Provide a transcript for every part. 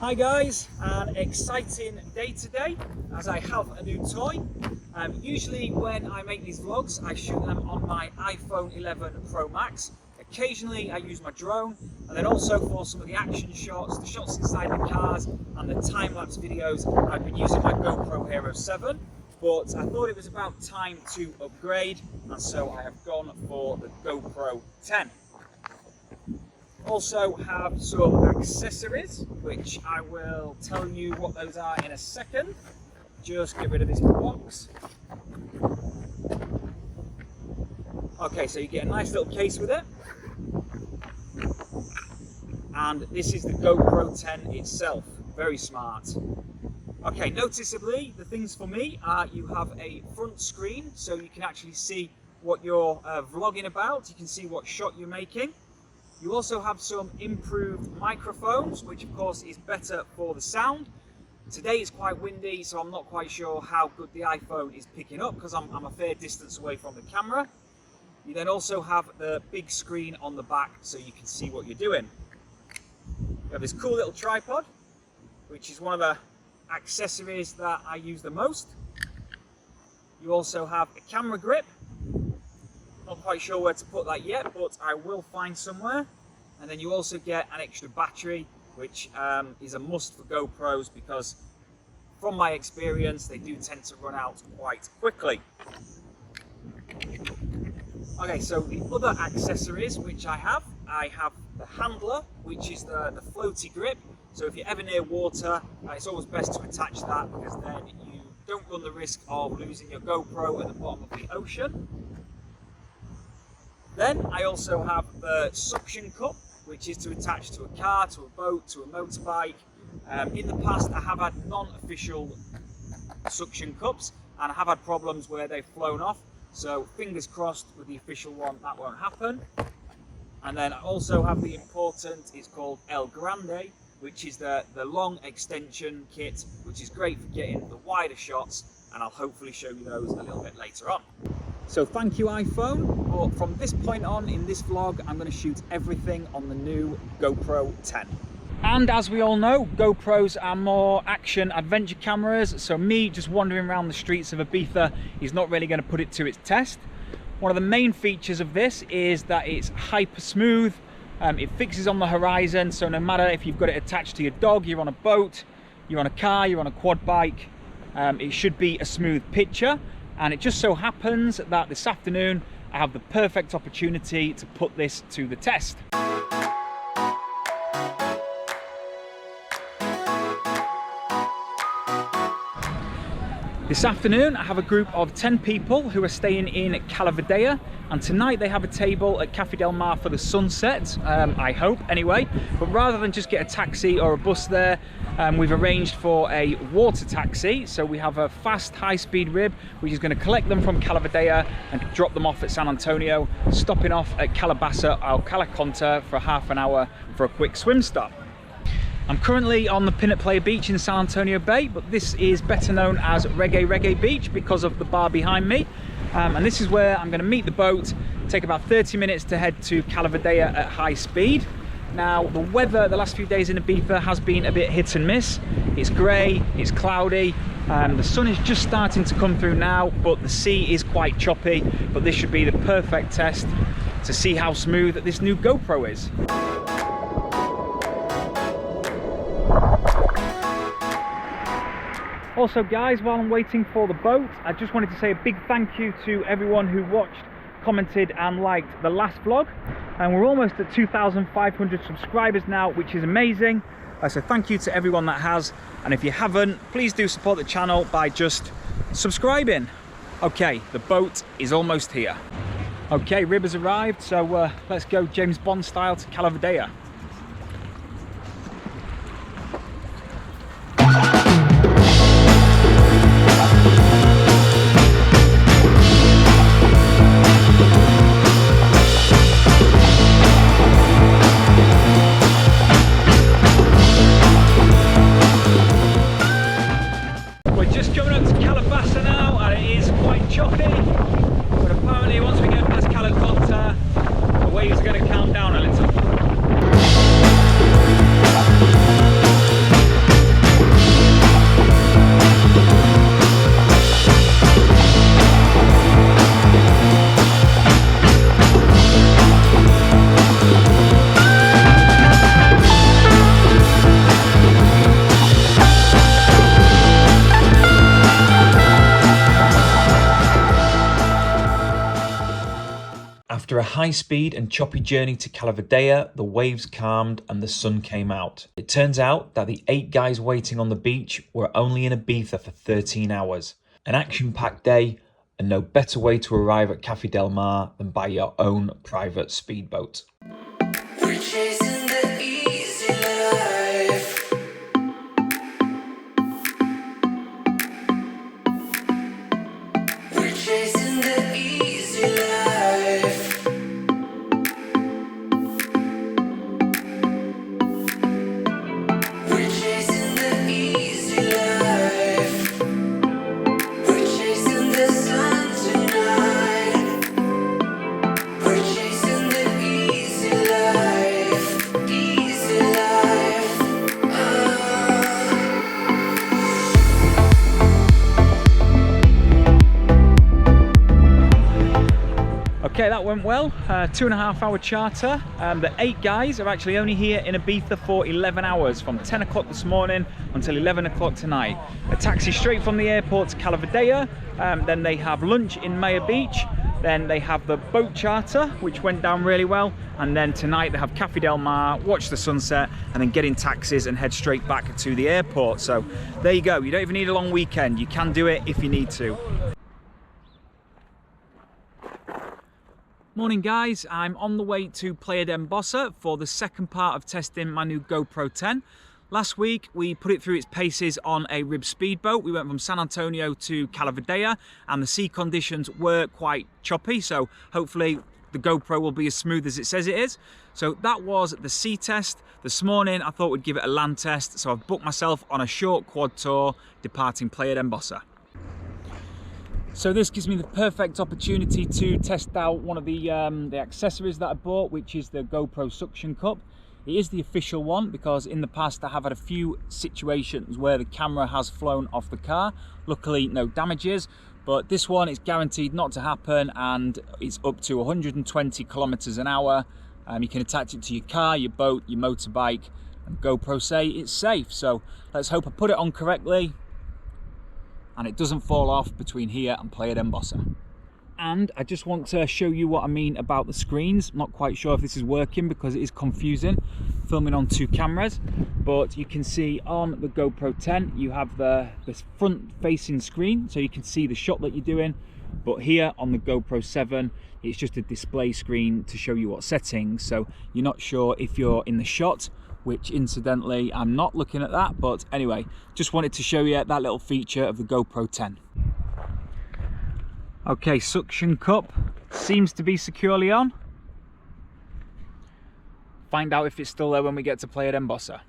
Hi guys, an exciting day today as I have a new toy. Usually when I make these vlogs I shoot them on my iPhone 11 Pro Max. Occasionally I use my drone, and then also for some of the action shots, the shots inside the cars and the time-lapse videos I've been using my GoPro Hero 7. But I thought it was about time to upgrade, and so I have gone for the GoPro 10. Also have some accessories, which I will tell you what those are in a second. Just get rid of this box. Okay, so you get a nice little case with it. And this is the GoPro 10 itself. Very smart. Okay, noticeably, the things for me are you have a front screen, so you can actually see what you're vlogging about. You can see what shot you're making. You also have some improved microphones, which of course is better for the sound. Today it's quite windy, so I'm not quite sure how good the iPhone is picking up because I'm a fair distance away from the camera. You then also have the big screen on the back so you can see what you're doing. You have this cool little tripod, which is one of the accessories that I use the most. You also have a camera grip. Not quite sure where to put that yet, but I will find somewhere. And then you also get an extra battery, which is a must for GoPros because from my experience, they do tend to run out quite quickly. Okay, so the other accessories which I have the handler, which is the floaty grip. So if you're ever near water, it's always best to attach that because then you don't run the risk of losing your GoPro at the bottom of the ocean. Then I also have the suction cup, which is to attach to a car, to a boat, to a motorbike. In the past I have had non-official suction cups and I have had problems where they've flown off, so fingers crossed with the official one that won't happen. And then I also have the important, it's called El Grande, which is the long extension kit, which is great for getting the wider shots, and I'll hopefully show you those a little bit later on. So thank you iPhone, but from this point on in this vlog I'm going to shoot everything on the new GoPro 10. And as we all know, GoPros are more action adventure cameras, so me just wandering around the streets of Ibiza is not really going to put it to its test. One of the main features of this is that it's hyper smooth. It fixes on the horizon, so no matter if you've got it attached to your dog, you're on a boat, you're on a car, you're on a quad bike, it should be a smooth picture. And it just so happens that this afternoon I have the perfect opportunity to put this to the test. This afternoon I have a group of 10 people who are staying in Cala Vedella, and tonight they have a table at Café Del Mar for the sunset, I hope anyway. But rather than just get a taxi or a bus there, we've arranged for a water taxi. So we have a fast high-speed rib which is going to collect them from Cala Vedella and drop them off at San Antonio, stopping off at Calabasa or Cala for half an hour for a quick swim stop. I'm currently on the pin at Playa beach in San Antonio Bay, but this is better known as Reggae Beach because of the bar behind me. And this is where I'm going to meet the boat, take about 30 minutes to head to Cala Vedella at high speed. Now, the weather the last few days in Ibiza has been a bit hit and miss. It's grey, it's cloudy, the sun is just starting to come through now, but the sea is quite choppy. But this should be the perfect test to see how smooth this new GoPro is. Also guys, while I'm waiting for the boat, I just wanted to say a big thank you to everyone who watched, commented and liked the last vlog. And we're almost at 2,500 subscribers now, which is amazing. So thank you to everyone that has. And if you haven't, please do support the channel by just subscribing. Okay, the boat is almost here. Okay, rib has arrived, so let's go James Bond style to Cala Vedella. Choppy, but apparently once we get past Cala Tarida, the waves are going to calm down a little. high-speed and choppy journey to Cala Vedella, the waves calmed and the sun came out. It turns out that the 8 guys waiting on the beach were only in Ibiza for 13 hours. An action-packed day, and no better way to arrive at Café Del Mar than by your own private speedboat. We're chasing the easy life. We're chasing the easy life. We're chasing the easy life. We're chasing the sun tonight. We're chasing the easy life. Easy life. Okay, that went well. 2.5 hour charter. The 8 guys are actually only here in Ibiza for 11 hours, from 10 o'clock this morning until 11 o'clock tonight. A taxi straight from the airport to Cala Vedella. Then they have lunch in Maya Beach. Then they have the boat charter, which went down really well. And then tonight they have Café Del Mar, watch the sunset, and then get in taxis and head straight back to the airport. So there you go. You don't even need a long weekend. You can do it if you need to. Morning guys, I'm on the way to Playa de Bossa for the second part of testing my new GoPro 10. Last week we put it through its paces on a rib speedboat. We went from San Antonio to Cala Vedella and the sea conditions were quite choppy, so hopefully the GoPro will be as smooth as it says it is. So that was the sea test. This morning I thought we'd give it a land test, so I've booked myself on a short quad tour departing Playa de Bossa. So this gives me the perfect opportunity to test out one of the accessories that I bought, which is the GoPro suction cup. It is the official one because in the past I have had a few situations where the camera has flown off the car. Luckily no damages, but this one is guaranteed not to happen and it's up to 120 kilometers an hour. You can attach it to your car, your boat, your motorbike, and GoPro say it's safe. So let's hope I put it on correctly and it doesn't fall off between here and Playa de Bossa. And I just want to show you what I mean about the screens. I'm not quite sure if this is working because it is confusing filming on 2 cameras, but you can see on the GoPro 10 you have this front facing screen so you can see the shot that you're doing, but here on the GoPro 7 it's just a display screen to show you what settings, so you're not sure if you're in the shot, which incidentally I'm not looking at that, but anyway, just wanted to show you that little feature of the GoPro 10. Okay, suction cup seems to be securely on. Find out if it's still there when we get to Playa de Bossa.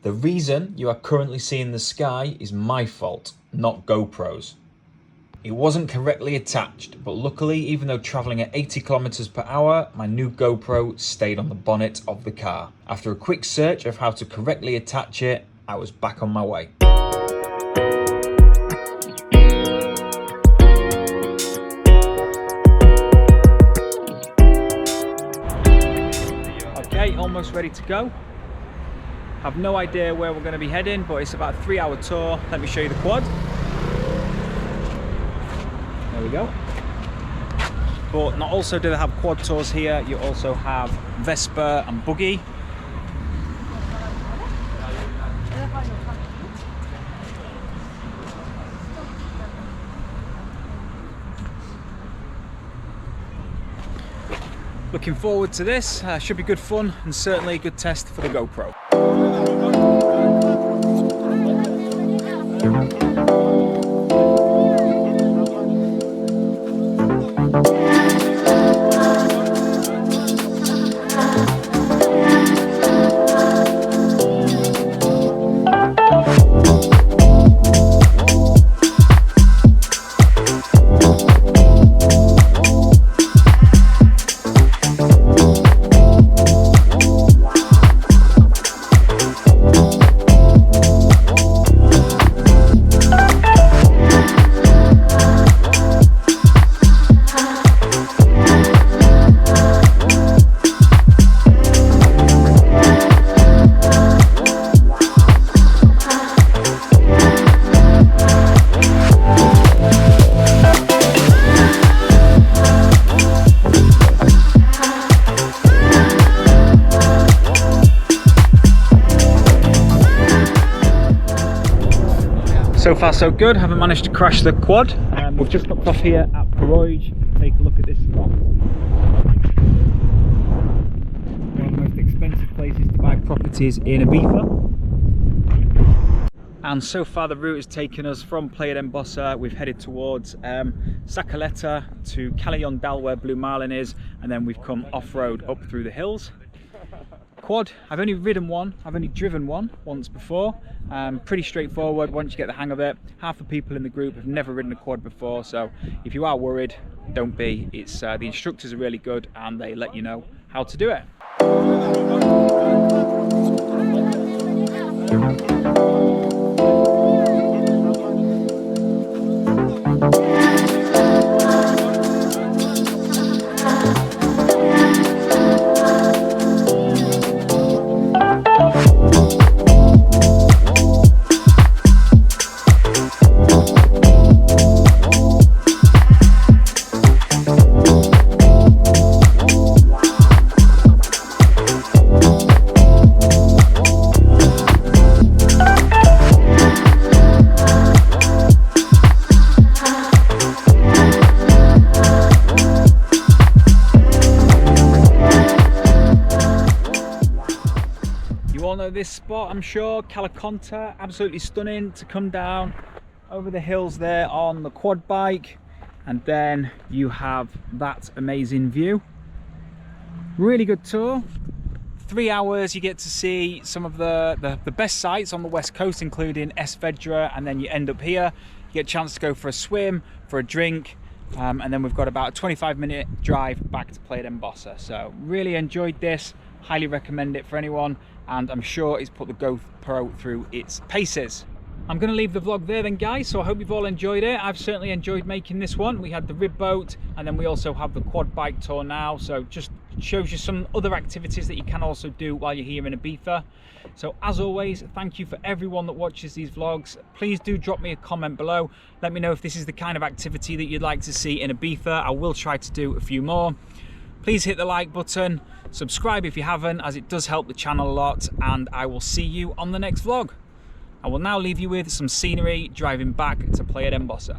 The reason you are currently seeing the sky is my fault, not GoPro's. It wasn't correctly attached, but luckily, even though travelling at 80 kilometers per hour, my new GoPro stayed on the bonnet of the car. After a quick search of how to correctly attach it, I was back on my way. Okay, almost ready to go. Have no idea where we're going to be heading, but it's about a 3-hour tour. Let me show you the quad. There we go. But not also do they have quad tours here, you also have Vespa and buggy. Looking forward to this. Should be good fun and certainly a good test for the GoPro. far so good. Haven't managed to crash the quad. We've just stopped off here at Peroige. Take a look at this spot. One of the most expensive places to buy properties in Ibiza. And so far the route has taken us from Playa de Bossa. We've headed towards Sacaletta to Cala Vedella where Blue Marlin is, and then we've come off-road up through the hills. Quad, I've only ridden one, I've only driven one once before. Pretty straightforward once you get the hang of it. Half the people in the group have never ridden a quad before, so if you are worried, don't be. It's the instructors are really good and they let you know how to do it. This spot, I'm sure, Cala Conta, absolutely stunning to come down over the hills there on the quad bike, and then you have that amazing view. Really good tour. 3 hours, you get to see some of the best sights on the west coast, including Esvedra, and then you end up here. You get a chance to go for a swim, for a drink, and then we've got about a 25-minute drive back to Playa de Bossa. So really enjoyed this, highly recommend it for anyone, and I'm sure it's put the GoPro through its paces. I'm going to leave the vlog there then, guys, so I hope you've all enjoyed it. I've certainly enjoyed making this one. We had the rib boat, and then we also have the quad bike tour now, so just shows you some other activities that you can also do while you're here in Ibiza. So as always, thank you for everyone that watches these vlogs. Please do drop me a comment below. Let me know if this is the kind of activity that you'd like to see in Ibiza. I will try to do a few more. Please hit the like button, subscribe if you haven't, as it does help the channel a lot, and I will see you on the next vlog. I will now leave you with some scenery driving back to Playa de Bossa.